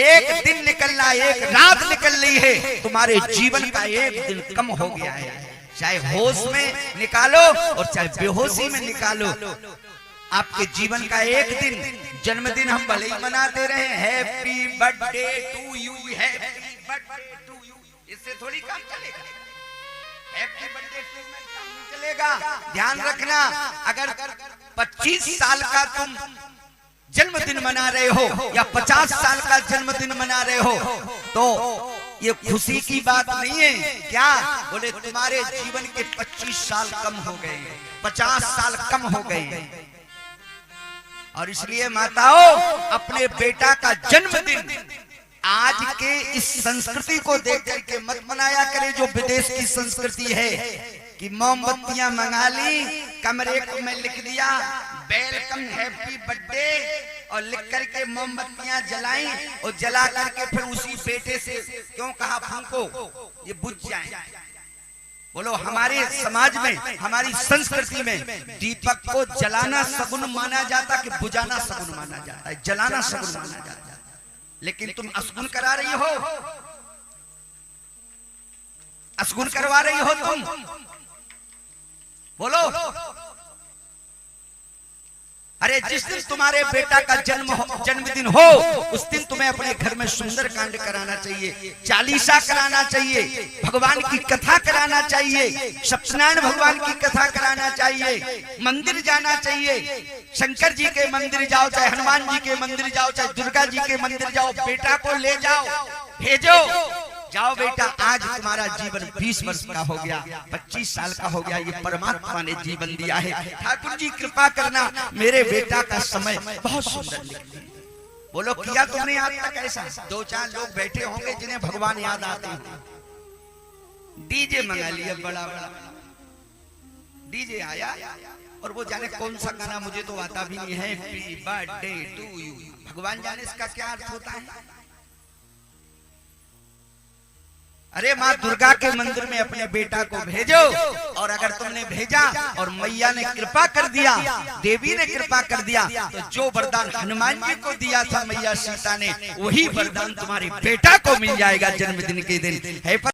एक दिन निकलना, एक रात निकल रही है, तुम्हारे जीवन का एक दिन कम हो गया है। चाहे होश में निकालो और चाहे बेहोशी में निकालो, आपके जीवन का एक दिन, जन्मदिन हम भले ही मनाते रहे, happy birthday to you, happy birthday to you, इससे थोड़ी काम चलेगा। हैप्पी बर्थडे टू में काम नहीं चलेगा। ध्यान रखना, अगर 25 साल का तुम जन्मदिन मना रहे हो या 50 साल का जन्मदिन मना रहे हो, तो ये खुशी की बात नहीं है। क्या बोले, तुम्हारे जीवन के 25 साल कम हो गए, 50 साल कम हो गए। और इसलिए माताओं, अपने बेटा का जन्मदिन आज के इस संस्कृति को देख करके मत मनाया करे, जो विदेश की संस्कृति है कि मोमबत्तियां मंगा ली, कमरे में लिख दिया वेलकम हैप्पी बर्थडे, और लिख करके मोमबत्तियां जलाई और जला करके फिर उसी बेटे से क्यों कहा फूंको, ये बुझ जाए। बोलो, हमारे समाज में, हमारी संस्कृति में दीपक को जलाना सगुन माना जाता कि बुझाना सगुन माना जाता है? जलाना सगुन माना जाता है। लेकिन तुम असगुन करा रही हो, असगुन करवा रही हो तुम। बोलो, अरे जिस दिन तुम्हारे बेटा का जन्मदिन हो, उस दिन तुम्हें अपने घर में सुंदर कांड कराना चाहिए, चालीसा कराना चाहिए, भगवान की कथा कराना चाहिए, सत्यनारायण भगवान की कथा कराना चाहिए, मंदिर जाना चाहिए, शंकर जी के मंदिर जाओ, चाहे हनुमान जी के मंदिर जाओ, चाहे दुर्गा जी के मंदिर जाओ, बेटा को ले जाओ, भेजो, जाओ बेटा, आज तुम्हारा जीवन 20 वर्ष का हो गया, 25 साल का हो गया, ये परमात्मा ने जीवन दिया है, ठाकुर जी कृपा करना, मेरे बेटा का समय बहुत सुंदर निकले। बोलो, किया तुमने आज तक ऐसा? 2-4 लोग बैठे होंगे जिन्हें भगवान याद आते हैं। डीजे मंगा लिया, बड़ा बड़ा डीजे आया, और वो जाने कौन सा गाना, मुझे तो आता भी नहीं है, हैप्पी बर्थडे टू यू। भगवान जाने इसका क्या अर्थ होता है। अरे माँ दुर्गा के मंदिर में अपने बेटा को भेजो, और अगर तुमने भेजा और मैया ने कृपा कर दिया, देवी ने कृपा कर दिया, तो जो वरदान हनुमान जी को दिया था मैया सीता ने, वही वरदान तुम्हारे बेटा को मिल जाएगा जन्मदिन के दिन। है